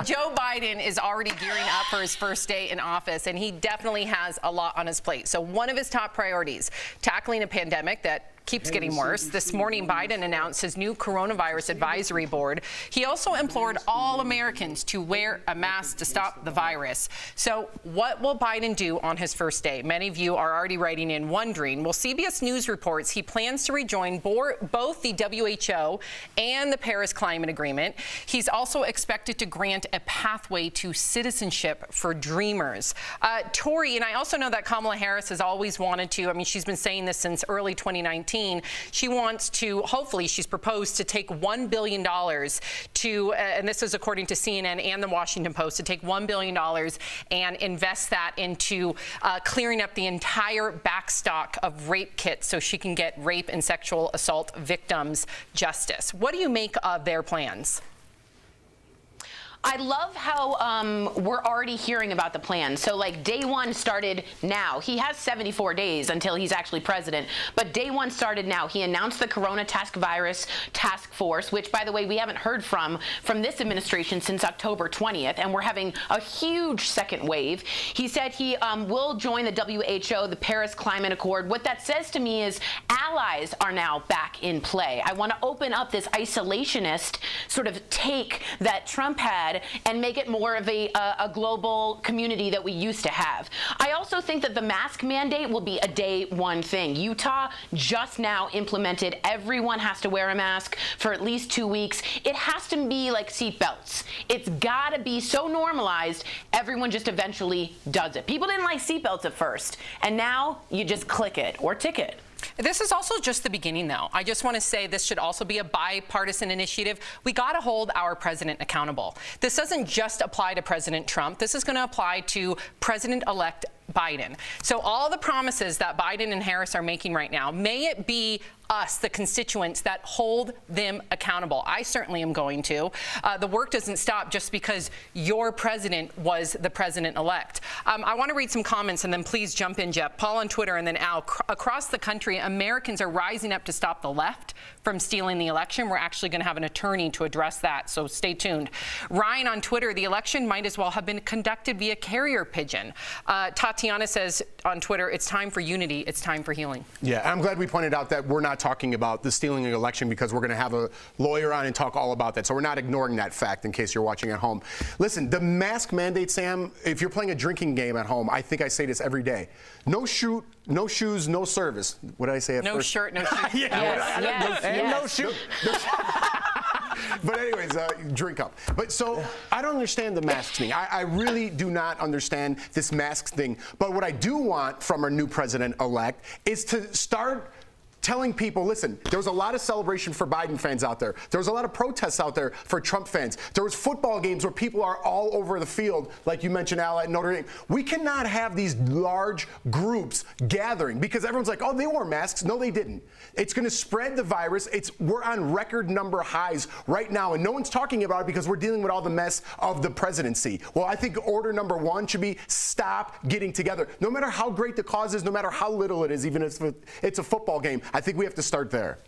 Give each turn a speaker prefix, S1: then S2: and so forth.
S1: Joe Biden is already gearing up for his first day in office, and he definitely has a lot on his plate. So one of his top priorities, tackling a pandemic that keeps getting worse. This morning, Biden announced his new coronavirus advisory board. He also implored all Americans to wear a mask to stop the virus. So what will Biden do on his first day? Many of you are already writing in wondering. Well, CBS News reports he plans to rejoin both the WHO and the Paris Climate Agreement. He's also expected to grant a pathway to citizenship for dreamers. Tori, and I also know that Kamala Harris has always wanted to, she's been saying this since early 2019. She wants to, hopefully, she's proposed to take $1 billion to, and this is according to CNN and the Washington Post, to take $1 billion and invest that into clearing up the entire backstock of rape kits so she can get rape and sexual assault victims justice. What do you make of their plans?
S2: I love how we're already hearing about the plan. So, like, day one started now. He has 74 days until he's actually president, but day one started now. He announced the Corona Virus Task Force, which, by the way, we haven't heard from this administration since October 20th, and we're having a huge second wave. He said he will join the WHO, the Paris Climate Accord. What that says to me is allies are now back in play. I want to open up this isolationist sort of take that Trump had and make it more of a global community that we used to have. I also think that the mask mandate will be a day one thing. Utah just now implemented everyone has to wear a mask for at least 2 weeks. It has to be like seat belts. It's got to be so normalized, everyone just eventually does it. People didn't like seat belts at first, and now you just click it or tick it.
S1: This is also just the beginning, though. I just want to say this should also be a bipartisan initiative. We got to hold our president accountable. This doesn't just apply to President Trump. This is going to apply to President-elect Biden. So all the promises that Biden and Harris are making right now, may it be us, the constituents, that hold them accountable. I certainly am going to. The work doesn't stop just because your president was the president-elect. I want to read some comments, and then please jump in, Jeff. Paul on Twitter, and then Al. Across the country, Americans are rising up to stop the left from stealing the election. We're actually going to have an attorney to address that, so stay tuned. Ryan on Twitter, the election might as well have been conducted via carrier pigeon. Tatiana says on Twitter, it's time for unity. It's time for healing.
S3: Yeah, I'm glad we pointed out that we're not talking about the stealing of the election, because we're going to have a lawyer on and talk all about that. So we're not ignoring that fact in case you're watching at home. Listen, the mask mandate, Sam, if you're playing a drinking game at home, I think I say this every day. No shoot, no shoes, no service. What did I say at first?
S1: No shirt, no shoes.
S3: No shoot. But anyways, drink up. But so I don't understand the mask thing. I really do not understand this mask thing. But what I do want from our new president-elect is to start telling people, listen, there was a lot of celebration for Biden fans out there. There was a lot of protests out there for Trump fans. There was football games where people are all over the field, like you mentioned, Al, at Notre Dame. We cannot have these large groups gathering because everyone's like, oh, they wore masks. No, they didn't. It's going to spread the virus. We're on record number highs right now, and no one's talking about it because we're dealing with all the mess of the presidency. Well, I think order number one should be stop getting together. No matter how great the cause is, no matter how little it is, even if it's a football game, I think we have to start there.